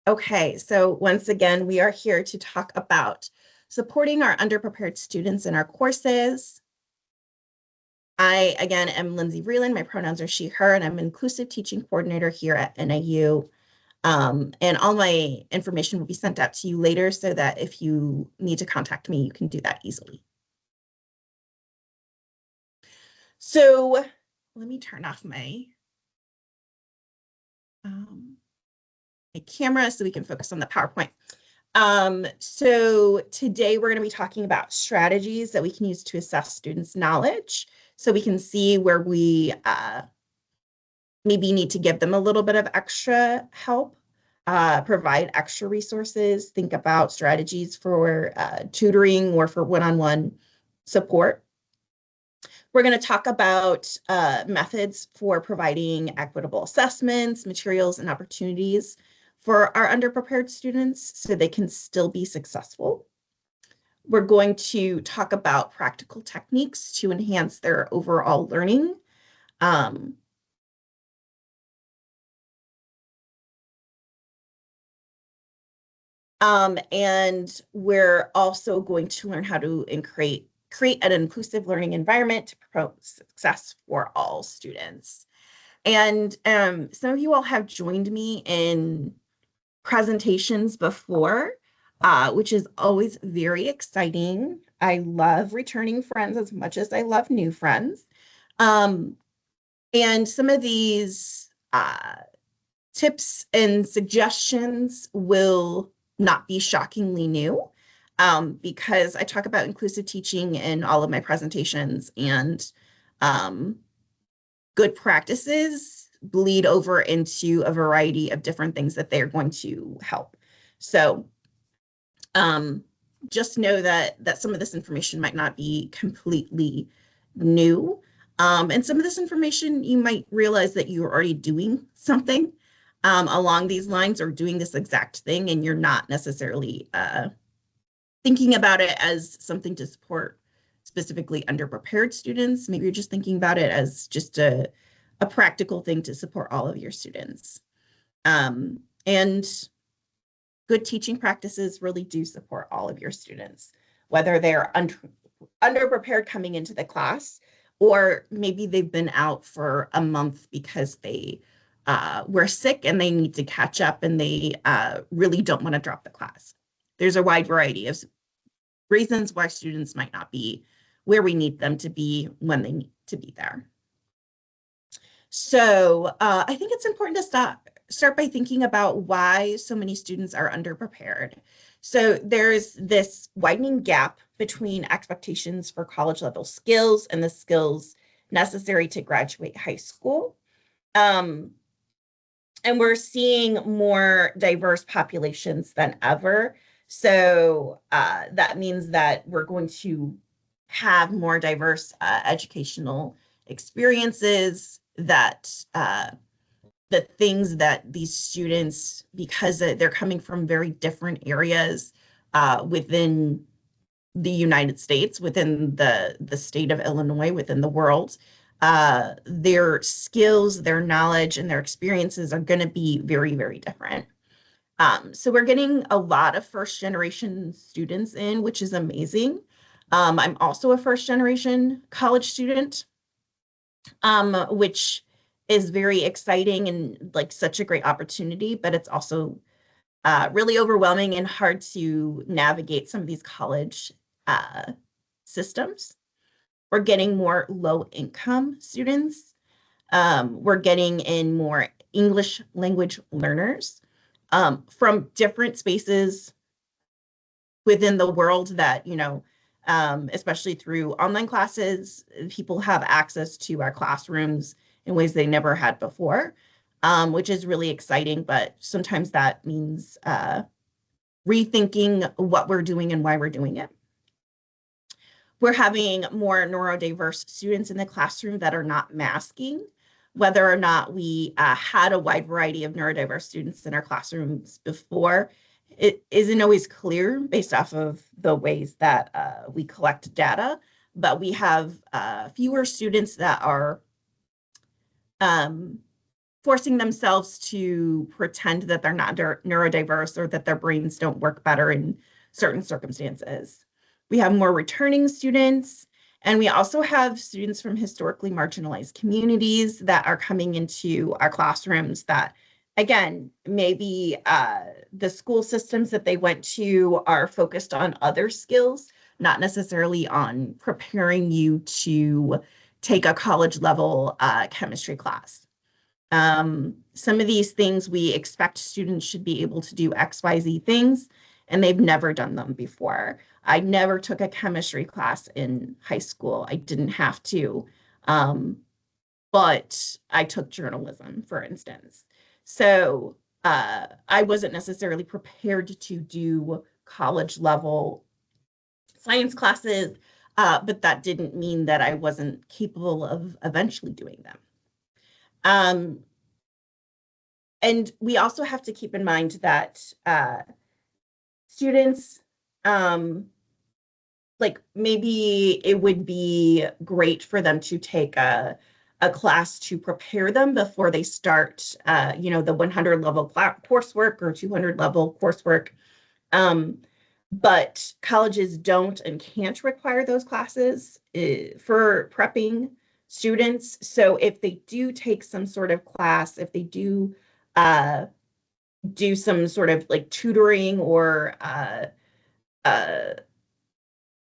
Okay, so once again, we are here to talk about supporting our underprepared students in our courses. I, again, am Lindsay Vreeland. My pronouns are she, her, and I'm an inclusive teaching coordinator here at NIU. And all my information will be sent out to you later so that if you need to contact me, you can do that easily. So let me turn off my camera so we can focus on the PowerPoint. So today we're going to be talking about strategies that we can use to assess students' knowledge so we can see where we maybe need to give them a little bit of extra help, provide extra resources, think about strategies for tutoring or for one-on-one support. We're going to talk about methods for providing equitable assessments, materials, and opportunities for our underprepared students so they can still be successful. We're going to talk about practical techniques to enhance their overall learning. And we're also going to learn how to create an inclusive learning environment to promote success for all students. And some of you all have joined me in presentations before, which is always very exciting. I love returning friends as much as I love new friends. And some of these tips and suggestions will not be shockingly new because I talk about inclusive teaching in all of my presentations, and good practices bleed over into a variety of different things that they're going to help. So just know that some of this information might not be completely new. And some of this information, you might realize that you're already doing something along these lines or doing this exact thing, and you're not necessarily thinking about it as something to support specifically underprepared students. Maybe you're just thinking about it as just a practical thing to support all of your students. And good teaching practices really do support all of your students, whether they're underprepared coming into the class, or maybe they've been out for a month because they were sick and they need to catch up and they really don't want to drop the class. There's a wide variety of reasons why students might not be where we need them to be when they need to be there. So I think it's important to start by thinking about why so many students are underprepared. So there's this widening gap between expectations for college level skills and the skills necessary to graduate high school. And we're seeing more diverse populations than ever. So that means that we're going to have more diverse educational experiences, that the things that these students, because they're coming from very different areas within the United States, within the state of Illinois, within the world, their skills, their knowledge, and their experiences are going to be very, very different. So we're getting a lot of first generation students in, which is amazing. I'm also a first generation college student, which is very exciting and like such a great opportunity, but it's also really overwhelming and hard to navigate some of these college systems. We're getting more low income students. We're getting in more English language learners from different spaces within the world that, especially through online classes, people have access to our classrooms in ways they never had before, which is really exciting. But sometimes that means rethinking what we're doing and why we're doing it. We're having more neurodiverse students in the classroom that are not masking. Whether or not we had a wide variety of neurodiverse students in our classrooms before, it isn't always clear based off of the ways that we collect data, but we have fewer students that are forcing themselves to pretend that they're not neurodiverse or that their brains don't work better in certain circumstances. We have more returning students, and we also have students from historically marginalized communities that are coming into our classrooms that, again, maybe the school systems that they went to are focused on other skills, not necessarily on preparing you to take a college level chemistry class. Some of these things we expect students should be able to do XYZ things, and they've never done them before. I never took a chemistry class in high school. I didn't have to, but I took journalism, for instance. So I wasn't necessarily prepared to do college level science classes, but that didn't mean that I wasn't capable of eventually doing them. And we also have to keep in mind that students, like maybe it would be great for them to take a class to prepare them before they start, the 100 level coursework or 200 level coursework. But colleges don't and can't require those classes for prepping students. So if they do take some sort of class, if they do some sort of like tutoring or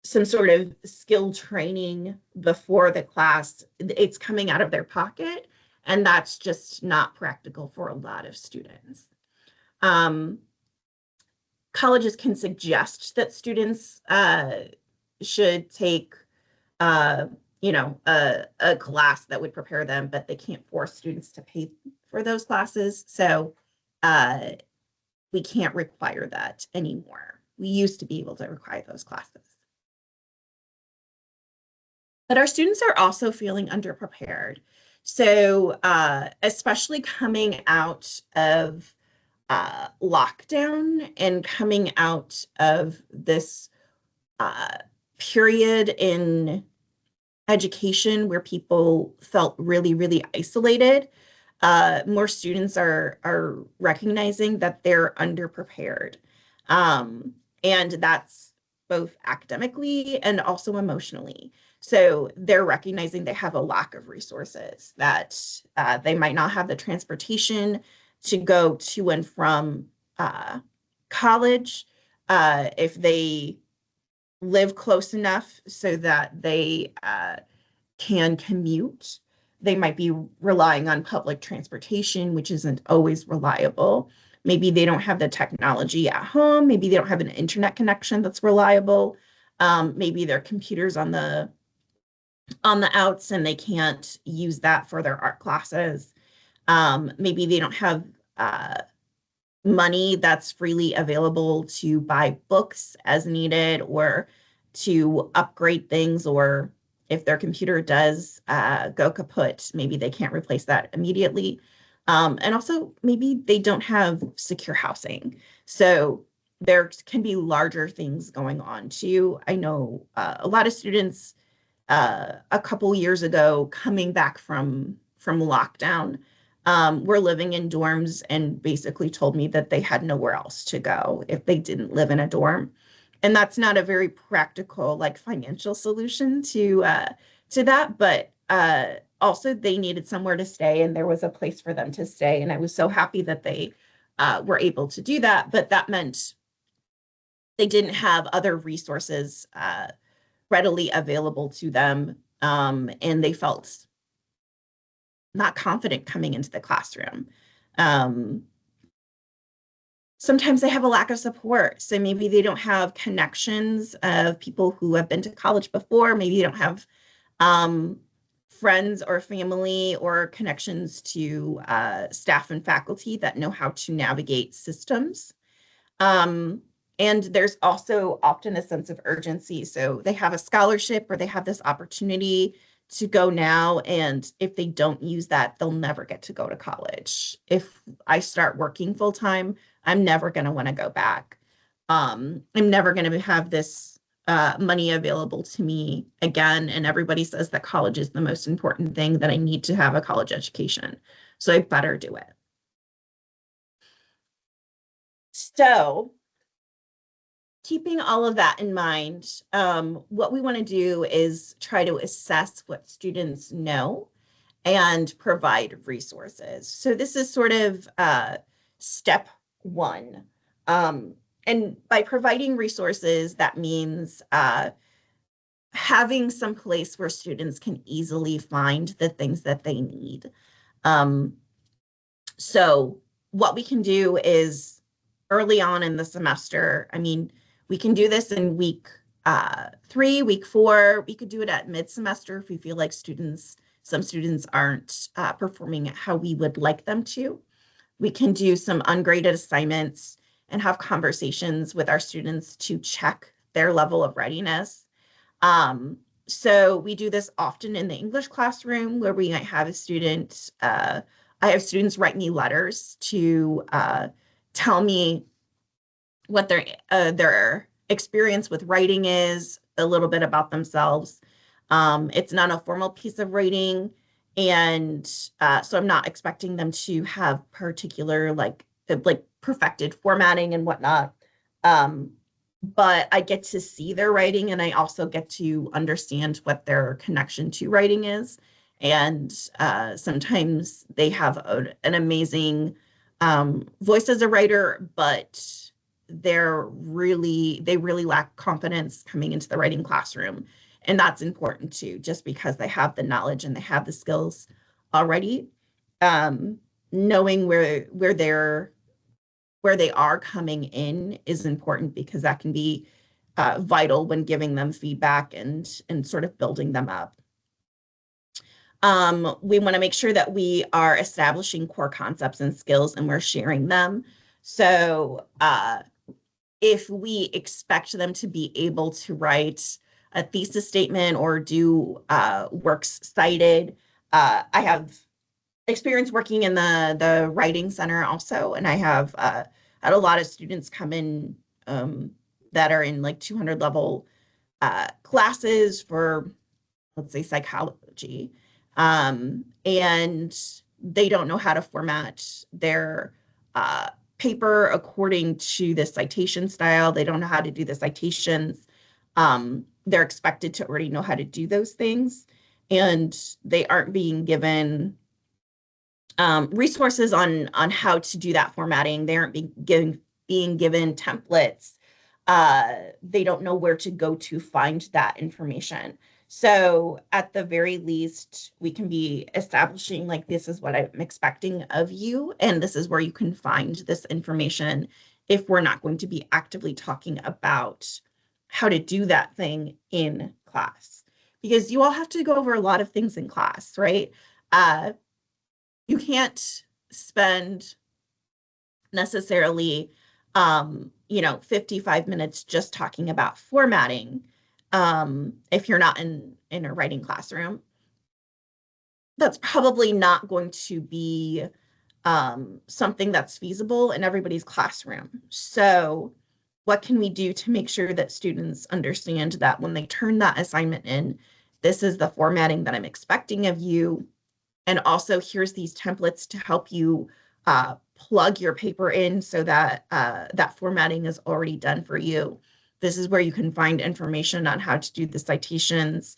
some sort of skill training before the class, it's coming out of their pocket, and that's just not practical for a lot of students. Colleges can suggest that students should take a class that would prepare them, but they can't force students to pay for those classes. So we can't require that anymore. We used to be able to require those classes. But our students are also feeling underprepared. So especially coming out of lockdown and coming out of this period in education where people felt really, really isolated, more students are recognizing that they're underprepared. And that's both academically and also emotionally. So they're recognizing they have a lack of resources, that they might not have the transportation to go to and from college if they live close enough so that they can commute. They might be relying on public transportation, which isn't always reliable. Maybe they don't have the technology at home. Maybe they don't have an internet connection that's reliable. Maybe their computer's on the outs and they can't use that for their art classes. Maybe they don't have money that's freely available to buy books as needed or to upgrade things, or if their computer does go kaput, maybe they can't replace that immediately. And also maybe they don't have secure housing. So there can be larger things going on too. I know a lot of students a couple years ago coming back from lockdown were living in dorms and basically told me that they had nowhere else to go if they didn't live in a dorm. And that's not a very practical, like, financial solution to that, but also they needed somewhere to stay and there was a place for them to stay. And I was so happy that they were able to do that, but that meant they didn't have other resources readily available to them, and they felt not confident coming into the classroom. Sometimes they have a lack of support. So maybe they don't have connections of people who have been to college before. Maybe they don't have friends or family or connections to staff and faculty that know how to navigate systems. And there's also often a sense of urgency. So they have a scholarship or they have this opportunity to go now, and if they don't use that, they'll never get to go to college. If I start working full time, I'm never going to want to go back. I'm never going to have this money available to me again, and everybody says that college is the most important thing, that I need to have a college education. So I better do it. So keeping all of that in mind, what we want to do is try to assess what students know and provide resources. So this is sort of step one. And by providing resources, that means having some place where students can easily find the things that they need. Um, so what we can do is early on in the semester, I mean, we can do this in week 3, week 4. We could do it at mid-semester if we feel like some students aren't performing how we would like them to. We can do some ungraded assignments and have conversations with our students to check their level of readiness. So we do this often in the English classroom, where we might have a student, I have students write me letters to tell me what their experience with writing is, a little bit about themselves. It's not a formal piece of writing, and so I'm not expecting them to have particular like perfected formatting and whatnot. But I get to see their writing, and I also get to understand what their connection to writing is. And sometimes they have an amazing voice as a writer, but they really lack confidence coming into the writing classroom. And that's important too, just because they have the knowledge and they have the skills already. Knowing where they are coming in is important, because that can be vital when giving them feedback and sort of building them up. We want to make sure that we are establishing core concepts and skills, and we're sharing them. So if we expect them to be able to write a thesis statement or do works cited, I have experience working in the writing center also, and I have had a lot of students come in that are in like 200 level classes for, let's say, psychology, and they don't know how to format their paper according to the citation style. They don't know how to do the citations. They're expected to already know how to do those things, and they aren't being given resources on how to do that formatting. They aren't being given templates. They don't know where to go to find that information. So at the very least, we can be establishing like, this is what I'm expecting of you, and this is where you can find this information, if we're not going to be actively talking about how to do that thing in class. Because you all have to go over a lot of things in class, right? You can't spend necessarily 55 minutes just talking about formatting if you're not in a writing classroom. That's probably not going to be something that's feasible in everybody's classroom. So what can we do to make sure that students understand that when they turn that assignment in, this is the formatting that I'm expecting of you? And also, here's these templates to help you plug your paper in, so that that formatting is already done for you. This is where you can find information on how to do the citations.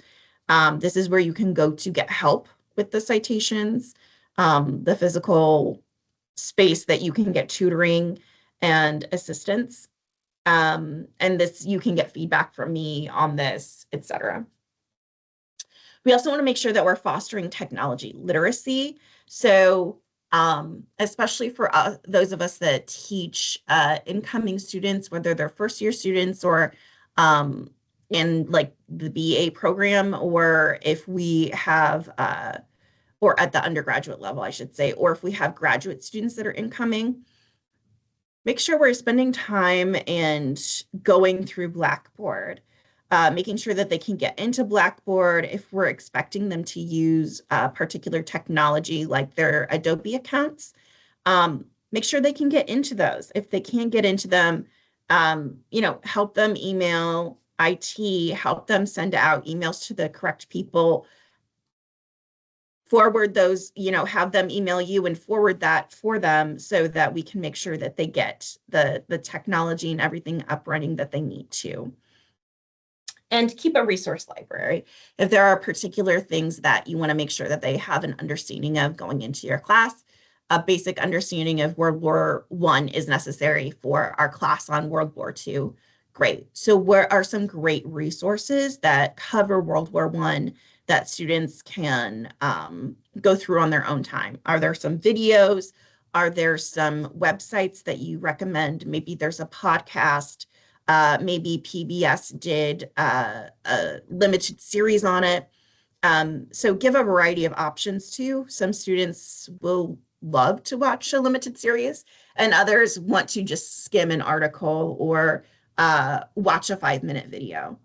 This is where you can go to get help with the citations, the physical space that you can get tutoring and assistance. And this, you can get feedback from me on this, etc. We also want to make sure that we're fostering technology literacy. So especially for those of us that teach incoming students, whether they're first-year students or in like the BA program, or if we have, or at the undergraduate level, I should say, or if we have graduate students that are incoming, make sure we're spending time and going through Blackboard. Making sure that they can get into Blackboard. If we're expecting them to use particular technology like their Adobe accounts, make sure they can get into those. If they can't get into them, help them email IT, help them send out emails to the correct people, forward those, have them email you and forward that for them so that we can make sure that they get the technology and everything up running that they need to. And keep a resource library. If there are particular things that you want to make sure that they have an understanding of going into your class, a basic understanding of World War I is necessary for our class on World War II. Great. So what are some great resources that cover World War I that students can go through on their own time? Are there some videos? Are there some websites that you recommend? Maybe there's a podcast. Maybe PBS did a limited series on it. So give a variety of options too. Some students will love to watch a limited series, and others want to just skim an article or watch a 5-minute video.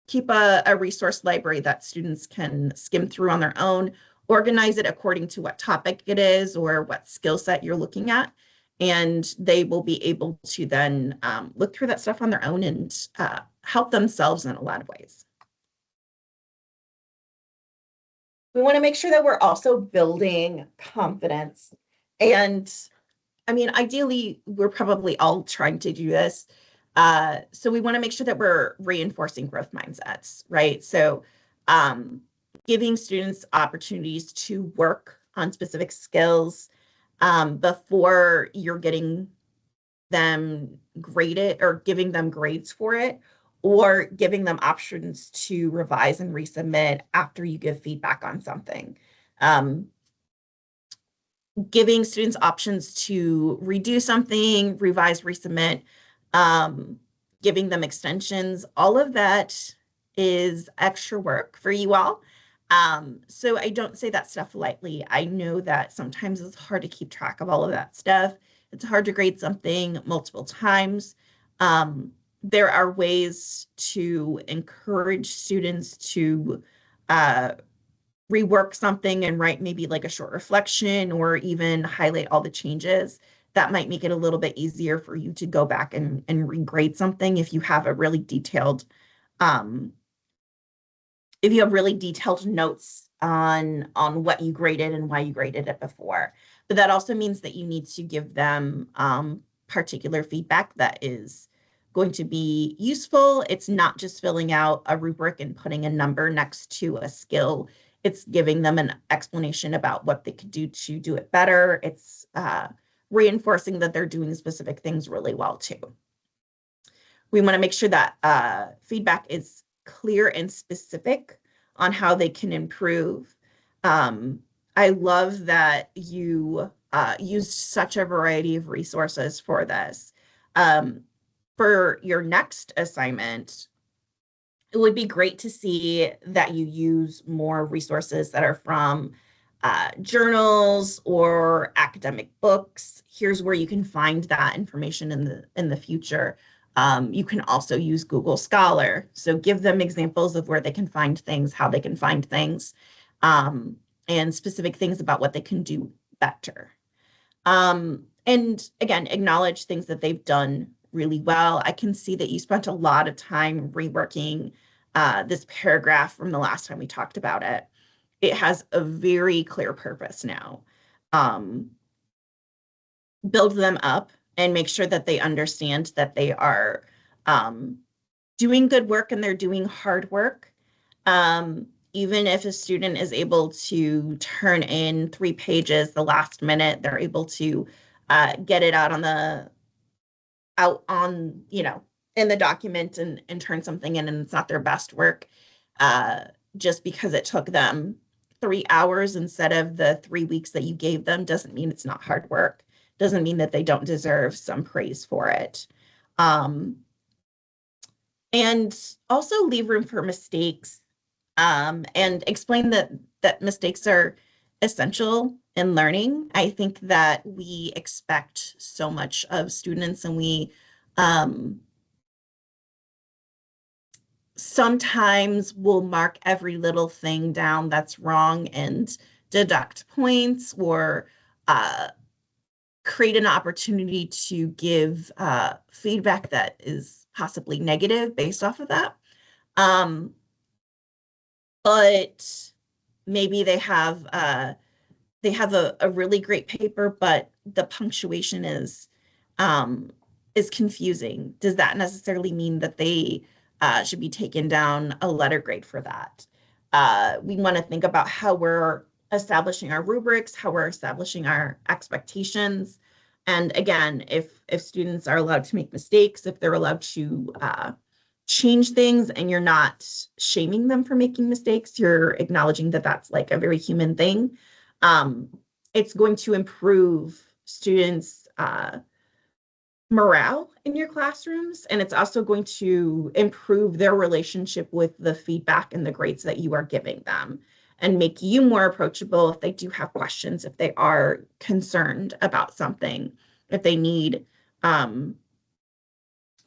Keep a resource library that students can skim through on their own, organize it according to what topic it is or what skill set you're looking at, and they will be able to then look through that stuff on their own and help themselves in a lot of ways. We want to make sure that we're also building confidence. And I mean, ideally, we're probably all trying to do this. So we want to make sure that we're reinforcing growth mindsets, right? So giving students opportunities to work on specific skills before you're getting them graded or giving them grades for it, or giving them options to revise and resubmit after you give feedback on something. Giving students options to redo something, revise, resubmit, giving them extensions, all of that is extra work for you all. So I don't say that stuff lightly. I know that sometimes it's hard to keep track of all of that stuff. It's hard to grade something multiple times. There are ways to encourage students to rework something and write maybe like a short reflection or even highlight all the changes. That might make it a little bit easier for you to go back and regrade something if you have a really detailed if you have really detailed notes on what you graded and why you graded it before. But that also means that you need to give them particular feedback that is going to be useful. It's not just filling out a rubric and putting a number next to a skill. It's giving them an explanation about what they could do to do it better. It's reinforcing that they're doing specific things really well too. We want to make sure that feedback is clear and specific on how they can improve. I love that you used such a variety of resources for this. For your next assignment, it would be great to see that you use more resources that are from journals or academic books. Here's where you can find that information in the future. You can also use Google Scholar. So give them examples of where they can find things, how they can find things, and specific things about what they can do better. And again, acknowledge things that they've done really well. I can see that you spent a lot of time reworking this paragraph from the last time we talked about it. It has a very clear purpose now. Build them up and make sure that they understand that they are doing good work and they're doing hard work. Even if a student is able to turn in 3 pages the last minute, they're able to get it out on, in the document and turn something in, and it's not their best work. Just because it took them 3 hours instead of the 3 weeks that you gave them doesn't mean it's not hard work. Doesn't mean that they don't deserve some praise for it. And also leave room for mistakes, and explain that mistakes are essential in learning. I think that we expect so much of students, and we sometimes will mark every little thing down that's wrong and deduct points, or create an opportunity to give feedback that is possibly negative based off of that. Um, but maybe they have a really great paper, but the punctuation um, is confusing. Does that necessarily mean that they should be taken down a letter grade for that? We want to think about how we're establishing our rubrics, how we're establishing our expectations. And again, if students are allowed to make mistakes, if they're allowed to change things and you're not shaming them for making mistakes, you're acknowledging that that's like a very human thing. Um, it's going to improve students' morale in your classrooms, and it's also going to improve their relationship with the feedback and the grades that you are giving them and make you more approachable if they do have questions, if they are concerned about something, if they need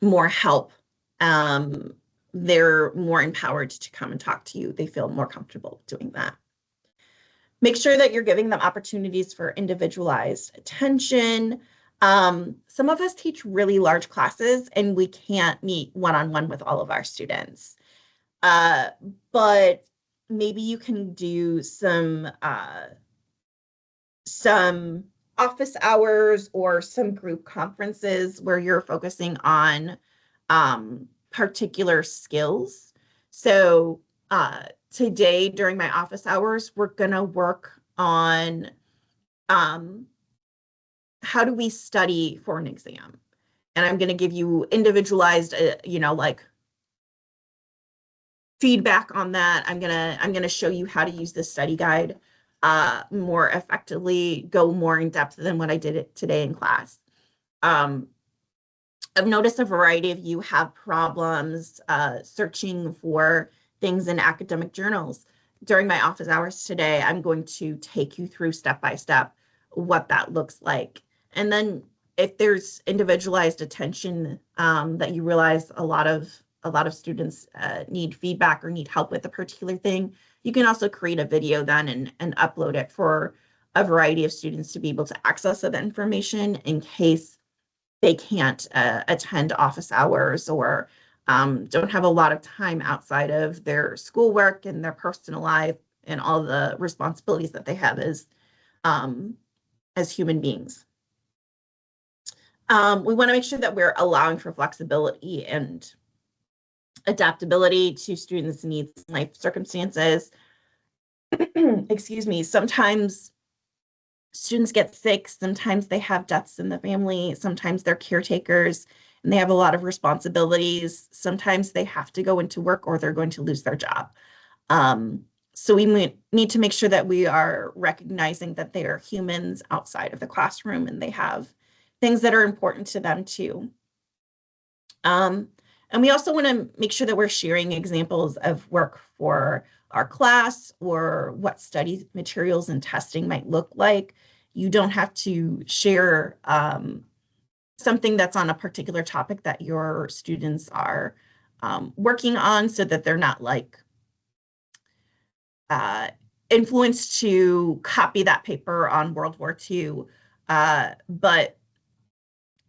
more help. Um, they're more empowered to come and talk to you. They feel more comfortable doing that. Make sure that you're giving them opportunities for individualized attention. Some of us teach really large classes and we can't meet one-on-one with all of our students. But maybe you can do some office hours or some group conferences where you're focusing on particular skills. So today during my office hours, we're gonna work on how do we study for an exam? And I'm gonna give you individualized, like feedback on that. I'm gonna show you how to use the study guide more effectively, go more in depth than what I did it today in class. I've noticed a variety of you have problems searching for things in academic journals. During my office hours today, I'm going to take you through step by step what that looks like. And then if there's individualized attention that you realize a lot of students need feedback or need help with a particular thing, you can also create a video then and upload it for a variety of students to be able to access that information in case they can't attend office hours or don't have a lot of time outside of their schoolwork and their personal life and all the responsibilities that they have as human beings. We want to make sure that we're allowing for flexibility and adaptability to students' needs and life circumstances. Excuse me, sometimes students get sick, sometimes they have deaths in the family, sometimes they're caretakers and they have a lot of responsibilities. Sometimes they have to go into work or they're going to lose their job. So we need to make sure that we are recognizing that they are humans outside of the classroom and they have things that are important to them too. And we also want to make sure that we're sharing examples of work for our class or what study materials and testing might look like. You don't have to share something that's on a particular topic that your students are working on so that they're not like influenced to copy that paper on World War II, but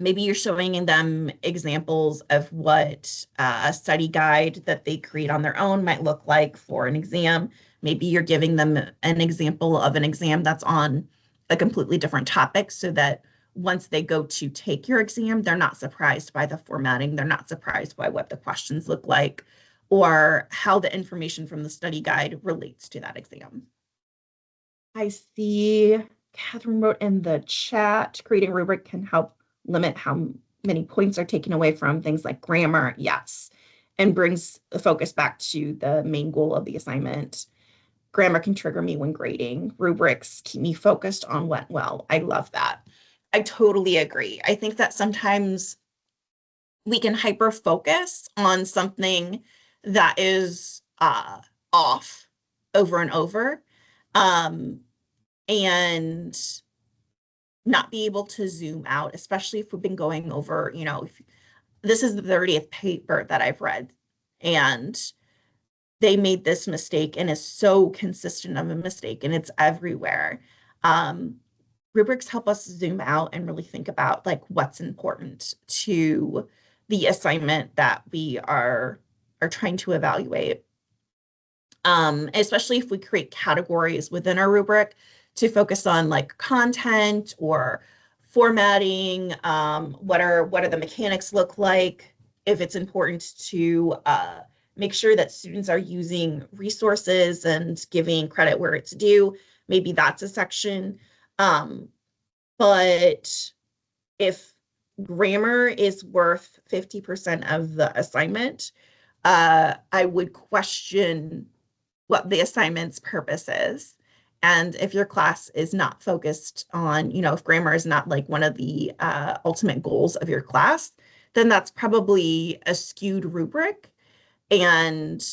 maybe you're showing them examples of what a study guide that they create on their own might look like for an exam. Maybe you're giving them an example of an exam that's on a completely different topic so that once they go to take your exam, they're not surprised by the formatting. They're not surprised by what the questions look like or how the information from the study guide relates to that exam. I see Catherine wrote in the chat, creating a rubric can help limit how many points are taken away from things like grammar. Yes, and brings the focus back to the main goal of the assignment. Grammar can trigger me when grading. Rubrics keep me focused on what well. I love that. I totally agree. I think that sometimes we can hyper focus on something that is off over and over. And not be able to zoom out, especially if we've been going over, this is the 30th paper that I've read and they made this mistake and is so consistent of a mistake and it's everywhere. Rubrics help us zoom out and really think about like what's important to the assignment that we are trying to evaluate. Especially if we create categories within our rubric to focus on like content or formatting, what are the mechanics look like, if it's important to make sure that students are using resources and giving credit where it's due, maybe that's a section. But if grammar is worth 50% of the assignment, I would question what the assignment's purpose is. And if your class is not focused on, if grammar is not like one of the ultimate goals of your class, then that's probably a skewed rubric. And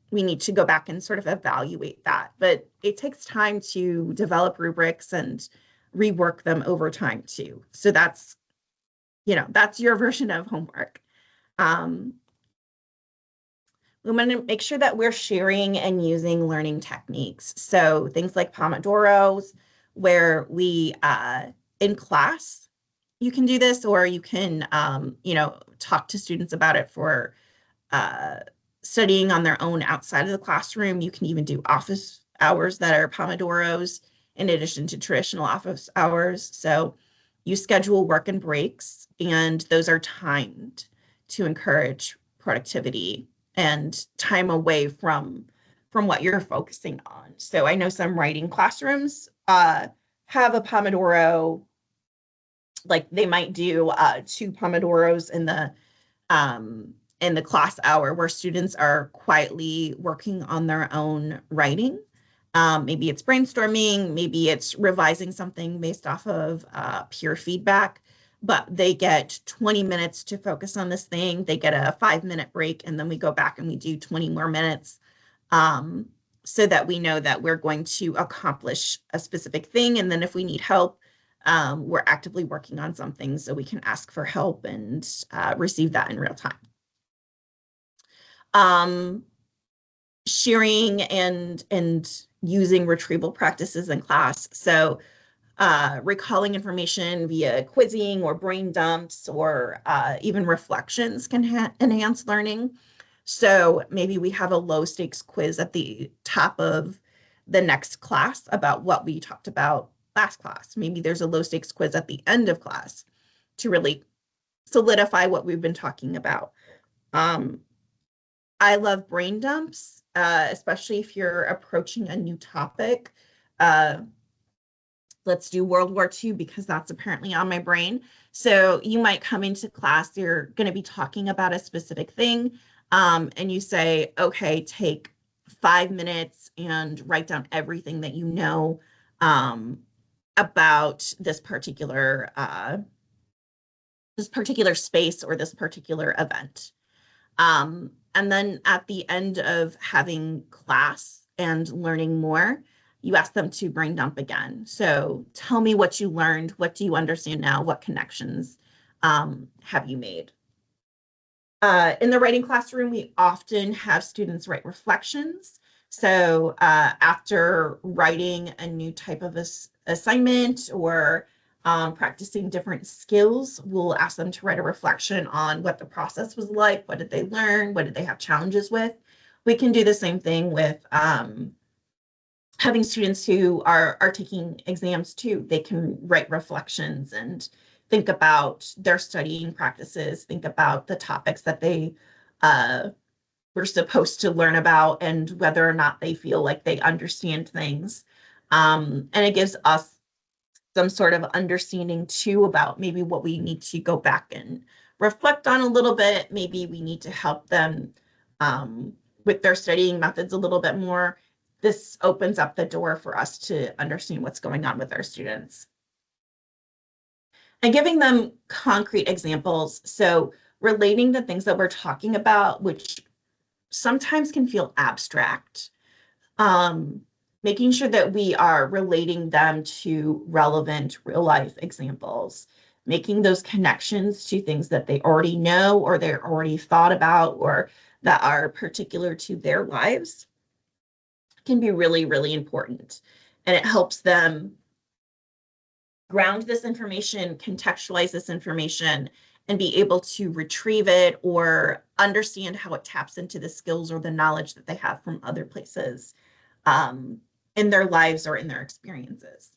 we need to go back and sort of evaluate that. But it takes time to develop rubrics and rework them over time too. So that's your version of homework. We want to make sure that we're sharing and using learning techniques. So things like Pomodoros, where we, in class, you can do this, or you can, talk to students about it for studying on their own outside of the classroom. You can even do office hours that are Pomodoros in addition to traditional office hours. So you schedule work and breaks, and those are timed to encourage productivity and time away from what you're focusing on. So I know some writing classrooms have a Pomodoro, like they might do 2 Pomodoros in the class hour where students are quietly working on their own writing. Maybe it's brainstorming, maybe it's revising something based off of peer feedback, but they get 20 minutes to focus on this thing. They get a 5-minute break, and then we go back and we do 20 more minutes, so that we know that we're going to accomplish a specific thing. And then if we need help, we're actively working on something, so we can ask for help and receive that in real time. Sharing and using retrieval practices in class. So recalling information via quizzing or brain dumps or even reflections can enhance learning. So maybe we have a low stakes quiz at the top of the next class about what we talked about last class. Maybe there's a low stakes quiz at the end of class to really solidify what we've been talking about. I love brain dumps, especially if you're approaching a new topic. Let's do World War II because that's apparently on my brain. So you might come into class, you're going to be talking about a specific thing, and you say, okay, take 5 minutes and write down everything that you know about this particular space or this particular event. And then at the end of having class and learning more, you ask them to brain dump again. So tell me what you learned. What do you understand now? What connections have you made? In the writing classroom, we often have students write reflections. So after writing a new type of assignment or practicing different skills, we'll ask them to write a reflection on what the process was like. What did they learn? What did they have challenges with? We can do the same thing with having students who are taking exams too. They can write reflections and think about their studying practices, think about the topics that they were supposed to learn about and whether or not they feel like they understand things. And it gives us some sort of understanding too about maybe what we need to go back and reflect on a little bit. Maybe we need to help them with their studying methods a little bit more. This opens up the door for us to understand what's going on with our students. And giving them concrete examples. So relating the things that we're talking about, which sometimes can feel abstract, making sure that we are relating them to relevant real life examples, making those connections to things that they already know or they're already thought about or that are particular to their lives can be really, really important. And it helps them ground this information, contextualize this information, and be able to retrieve it or understand how it taps into the skills or the knowledge that they have from other places in their lives or in their experiences.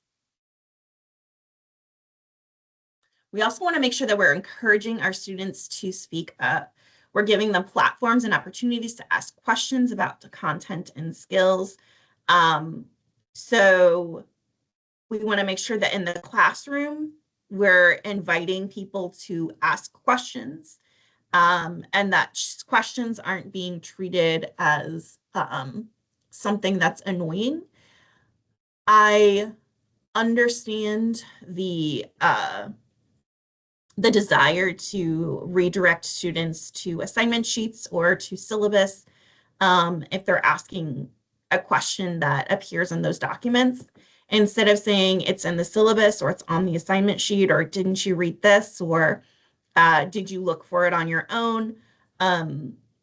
We also want to make sure that we're encouraging our students to speak up. We're giving them platforms and opportunities to ask questions about the content and skills. So we want to make sure that in the classroom, we're inviting people to ask questions, and that questions aren't being treated as something that's annoying. I understand the desire to redirect students to assignment sheets or to syllabus if they're asking a question that appears in those documents. Instead of saying it's in the syllabus or it's on the assignment sheet or didn't you read this or did you look for it on your own?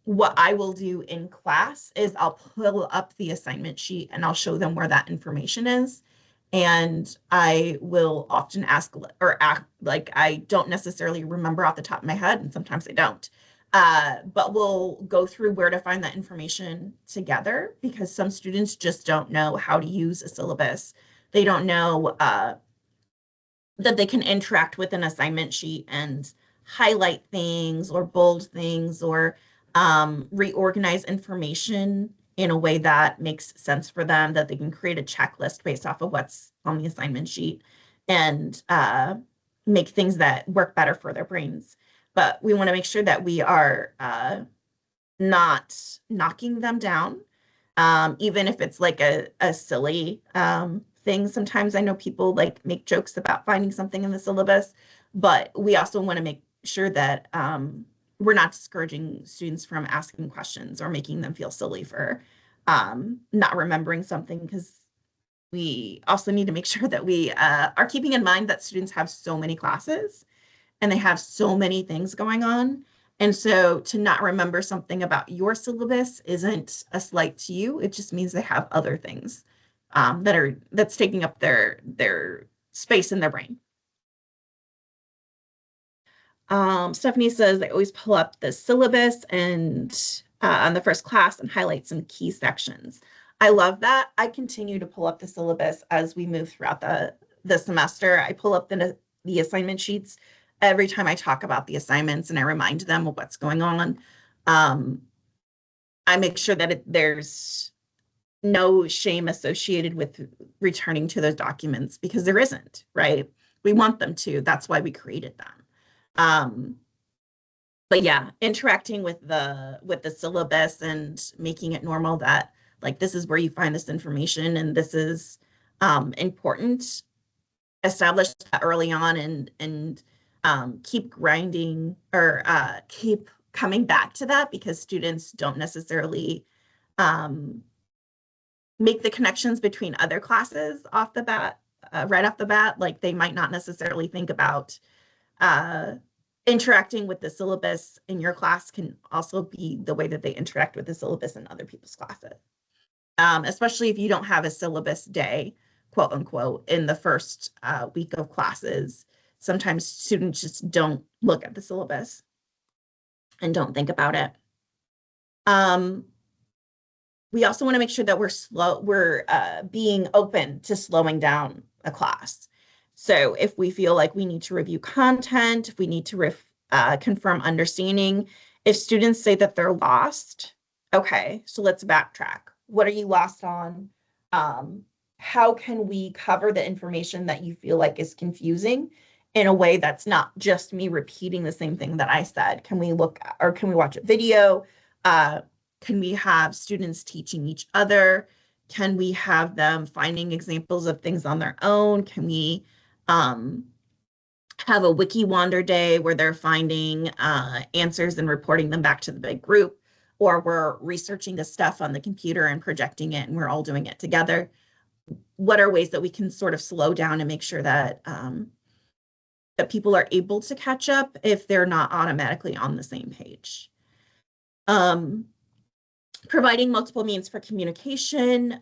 What I will do in class is I'll pull up the assignment sheet and I'll show them where that information is. And I will often ask or act like I don't necessarily remember off the top of my head, and sometimes I don't. But we'll go through where to find that information together because some students just don't know how to use a syllabus. They don't know that they can interact with an assignment sheet and highlight things or bold things or reorganize information in a way that makes sense for them, that they can create a checklist based off of what's on the assignment sheet and make things that work better for their brains. But we want to make sure that we are not knocking them down, even if it's like a silly thing. Sometimes I know people like make jokes about finding something in the syllabus, but we also want to make sure that we're not discouraging students from asking questions or making them feel silly for not remembering something, because we also need to make sure that we are keeping in mind that students have so many classes and they have so many things going on. And so to not remember something about your syllabus isn't a slight to you. It just means they have other things that's taking up their space in their brain. Stephanie says they always pull up the syllabus and on the first class and highlight some key sections. I love that. I continue to pull up the syllabus as we move throughout the semester. I pull up the assignment sheets every time I talk about the assignments and I remind them of what's going on. I make sure that there's no shame associated with returning to those documents, because there isn't, right? We want them to. That's why we created them. But yeah, interacting with the syllabus and making it normal that like this is where you find this information and this is important. Establish that early on and keep grinding or keep coming back to that, because students don't necessarily make the connections between other classes off the bat, right off the bat. Like they might not necessarily think about interacting with the syllabus in your class can also be the way that they interact with the syllabus in other people's classes. Especially if you don't have a syllabus day, quote unquote, in the first week of classes. Sometimes students just don't look at the syllabus and don't think about it. We also want to make sure that we're being open to slowing down a class. So if we feel like we need to review content, if we need to confirm understanding, if students say that they're lost, okay, so let's backtrack. What are you lost on? How can we cover the information that you feel like is confusing in a way that's not just me repeating the same thing that I said? Can we watch a video? Can we have students teaching each other? Can we have them finding examples of things on their own? Can we have a wiki wander day where they're finding answers and reporting them back to the big group? Or we're researching the stuff on the computer and projecting it and we're all doing it together? What are ways that we can sort of slow down and make sure that that people are able to catch up if they're not automatically on the same page? Providing multiple means for communication.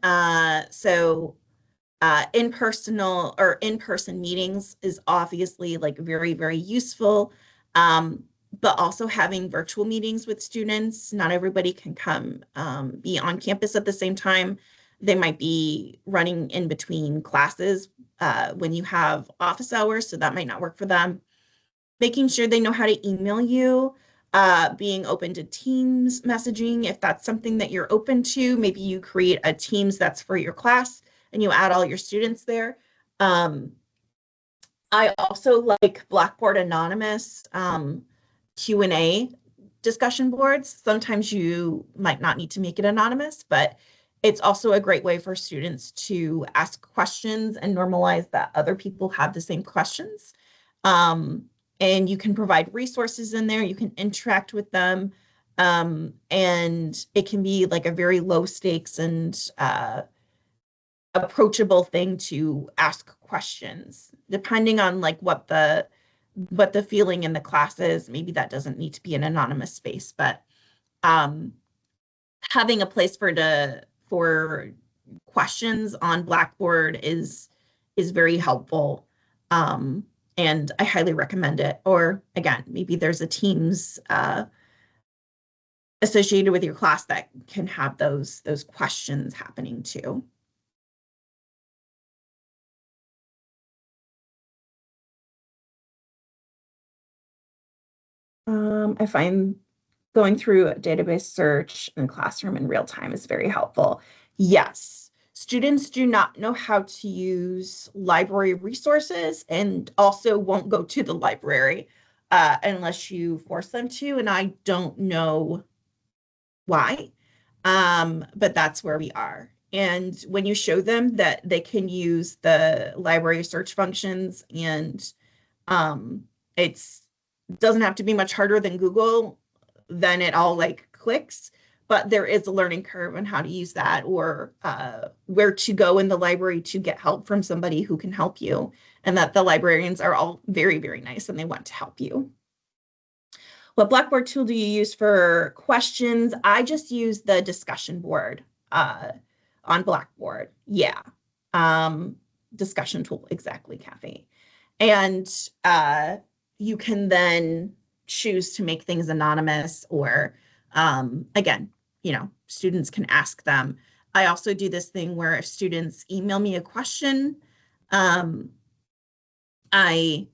In-person meetings is obviously like very, very useful. Um, but also having virtual meetings with students. Not everybody can come be on campus at the same time. They might be running in between classes when you have office hours, so that might not work for them. Making sure they know how to email you, being open to Teams messaging if that's something that you're open to. Maybe you create a Teams that's for your class and you add all your students there. Um, I also like Blackboard Anonymous Q&A discussion boards. Sometimes you might not need to make it anonymous, but it's also a great way for students to ask questions and normalize that other people have the same questions. Um, and you can provide resources in there. You can interact with them. And it can be like a very low stakes and approachable thing to ask questions depending on like what the feeling in the class is. Maybe that doesn't need to be an anonymous space, but um having a place for questions on Blackboard is very helpful, um and I highly recommend it. Or again, maybe there's a Teams associated with your class that can have those questions happening too. I find going through a database search in the classroom in real time is very helpful. Yes, students do not know how to use library resources and also won't go to the library unless you force them to, and I don't know why, but that's where we are. And when you show them that they can use the library search functions and it's doesn't have to be much harder than Google, then it all like clicks. But there is a learning curve on how to use that, or where to go in the library to get help from somebody who can help you, and that the librarians are all very, very nice and they want to help you. What Blackboard tool do you use for questions? I just use the discussion board on Blackboard. Yeah. Um, Discussion tool, exactly, Kathy. And you can then choose to make things anonymous, or again, students can ask them. I also do this thing where if students email me a question, um, I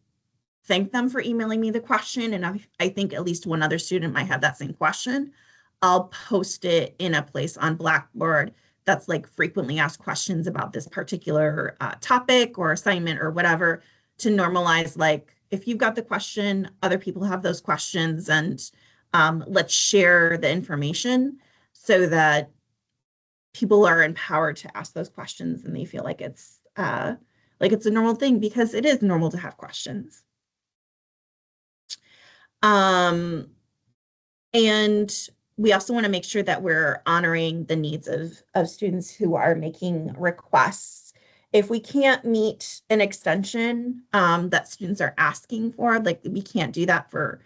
thank them for emailing me the question. And I think at least one other student might have that same question. I'll post it in a place on Blackboard that's like frequently asked questions about this particular topic or assignment or whatever, to normalize, like, if you've got the question, other people have those questions, and let's share the information so that people are empowered to ask those questions and they feel like it's a normal thing, because it is normal to have questions. Um, and we also want to make sure that we're honoring the needs of students who are making requests. If we can't meet an extension that students are asking for, like we can't do that for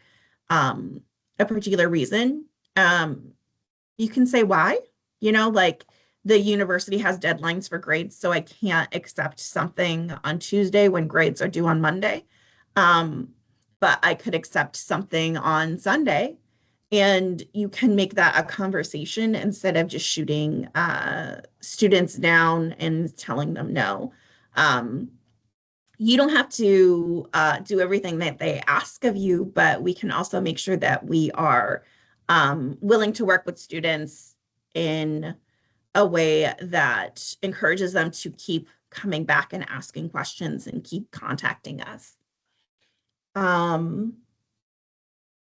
a particular reason, you can say why. Like the university has deadlines for grades, so I can't accept something on Tuesday when grades are due on Monday. But I could accept something on Sunday, and you can make that a conversation instead of just shooting students down and telling them no. Um, you don't have to do everything that they ask of you, but we can also make sure that we are willing to work with students in a way that encourages them to keep coming back and asking questions and keep contacting us.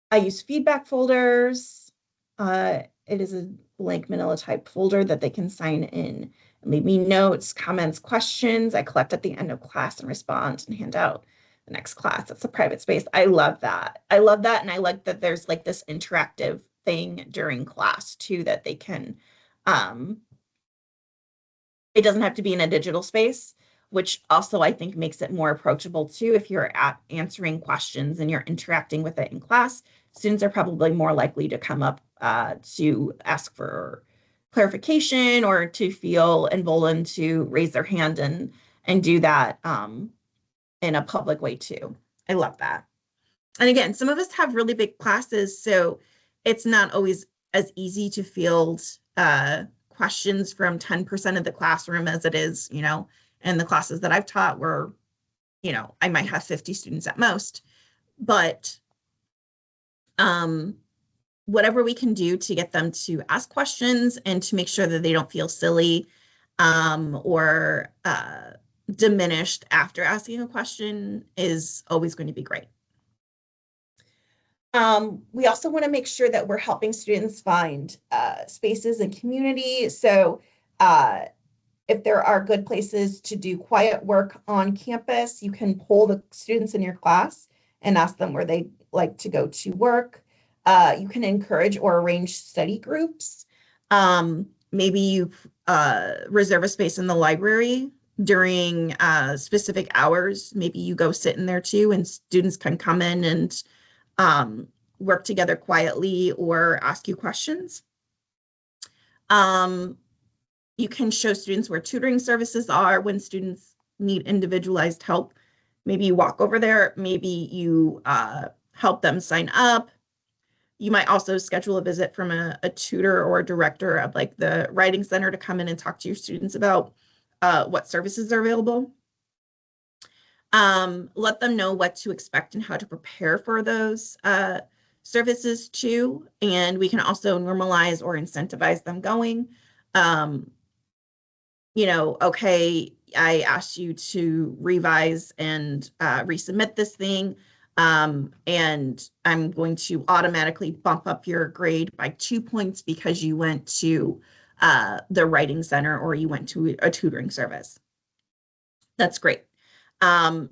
I use feedback folders. It is a blank manila type folder that they can sign in and leave me notes, comments, questions. I collect at the end of class and respond and hand out the next class. It's a private space. I love that. I love that. And I like that there's like this interactive thing during class too, that they can, it doesn't have to be in a digital space, which also I think makes it more approachable too. If you're answering questions and you're interacting with it in class, students are probably more likely to come up to ask for clarification or to feel emboldened to raise their hand and do that in a public way too. I love that. And again, some of us have really big classes, so it's not always as easy to field questions from 10% of the classroom as it is, in the classes that I've taught where, I might have 50 students at most. But whatever we can do to get them to ask questions and to make sure that they don't feel silly or diminished after asking a question is always going to be great. We also want to make sure that we're helping students find spaces and community. So if there are good places to do quiet work on campus, you can poll the students in your class and ask them where they like to go to work. You can encourage or arrange study groups. Maybe you reserve a space in the library during specific hours. Maybe you go sit in there too, and students can come in and work together quietly or ask you questions. You can show students where tutoring services are when students need individualized help. Maybe you walk over there, maybe you help them sign up. You might also schedule a visit from a tutor or a director of like the writing center to come in and talk to your students about what services are available. Let them know what to expect and how to prepare for those services too. And we can also normalize or incentivize them going. Okay, I asked you to revise and resubmit this thing. And I'm going to automatically bump up your grade by 2 points because you went to the writing center or you went to a tutoring service. That's great.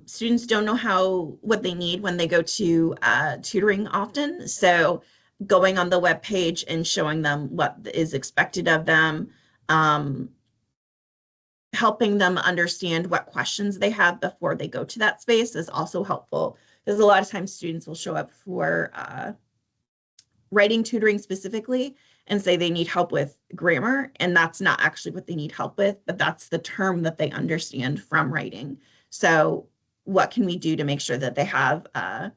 Students don't know what they need when they go to tutoring often. So going on the web page and showing them what is expected of them, helping them understand what questions they have before they go to that space is also helpful, because a lot of times students will show up for writing tutoring specifically and say they need help with grammar, and that's not actually what they need help with, but that's the term that they understand from writing. So what can we do to make sure that they have an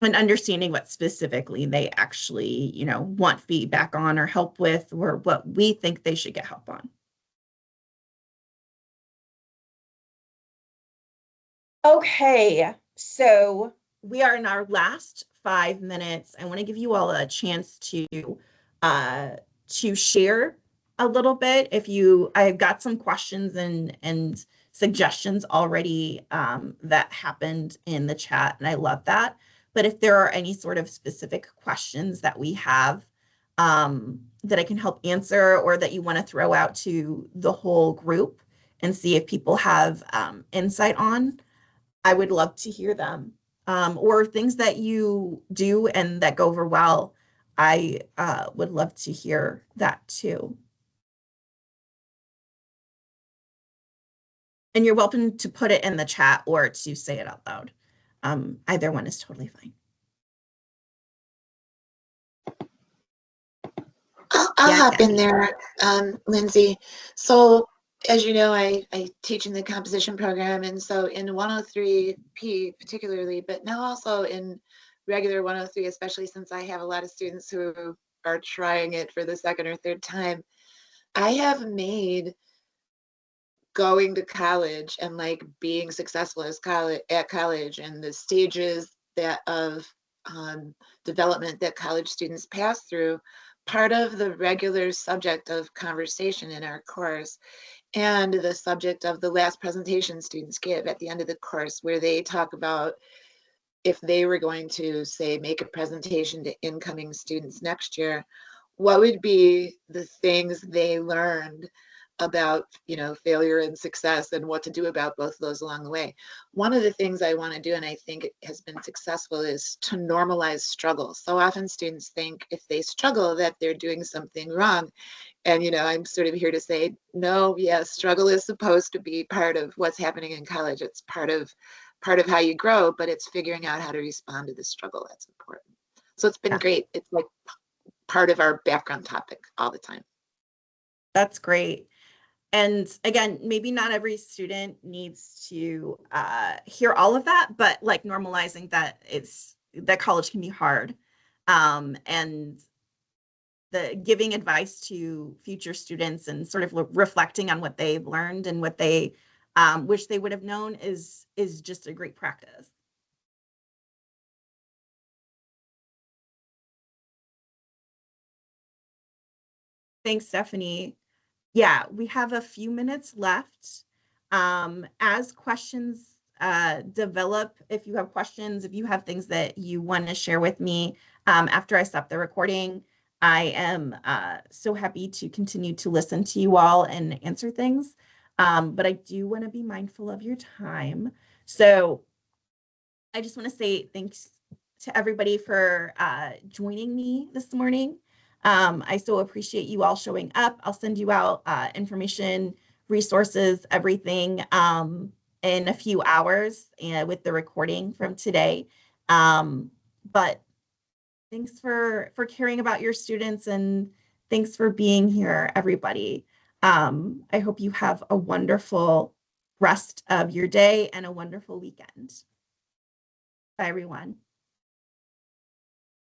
understanding what specifically they actually, want feedback on or help with, or what we think they should get help on? Okay, so we are in our last 5 minutes. I want to give you all a chance to share a little bit. I've got some questions and suggestions already that happened in the chat, and I love that. But if there are any sort of specific questions that we have that I can help answer, or that you want to throw out to the whole group and see if people have insight on, I would love to hear them. Or things that you do and that go over well, I would love to hear that too. And you're welcome to put it in the chat or to say it out loud. Either one is totally fine. I'll hop in there, Lindsay. So as you know, I teach in the composition program, and so in 103P particularly, but now also in regular 103, especially since I have a lot of students who are trying it for the second or third time, I have made going to college and like being successful at college and the stages of development that college students pass through part of the regular subject of conversation in our course, and the subject of the last presentation students give at the end of the course, where they talk about if they were going to, say, make a presentation to incoming students next year, what would be the things they learned about, failure and success, and what to do about both of those along the way. One of the things I want to do, and I think it has been successful, is to normalize struggle. So often students think if they struggle that they're doing something wrong. And, I'm sort of here to say, no, yes, struggle is supposed to be part of what's happening in college. It's part of how you grow, but it's figuring out how to respond to the struggle that's important. So it's been great. It's like part of our background topic all the time. That's great. And again, maybe not every student needs to hear all of that, but like normalizing that it's that college can be hard. And the giving advice to future students and sort of reflecting on what they've learned and what they wish they would have known is just a great practice. Thanks, Stephanie. Yeah, we have a few minutes left. As questions develop, if you have questions, if you have things that you want to share with me after I stop the recording, I am so happy to continue to listen to you all and answer things. But I do want to be mindful of your time. So I just want to say thanks to everybody for joining me this morning. I so appreciate you all showing up. I'll send you out information, resources, everything in a few hours with the recording from today. But thanks for caring about your students, and thanks for being here, everybody. I hope you have a wonderful rest of your day and a wonderful weekend. Bye, everyone.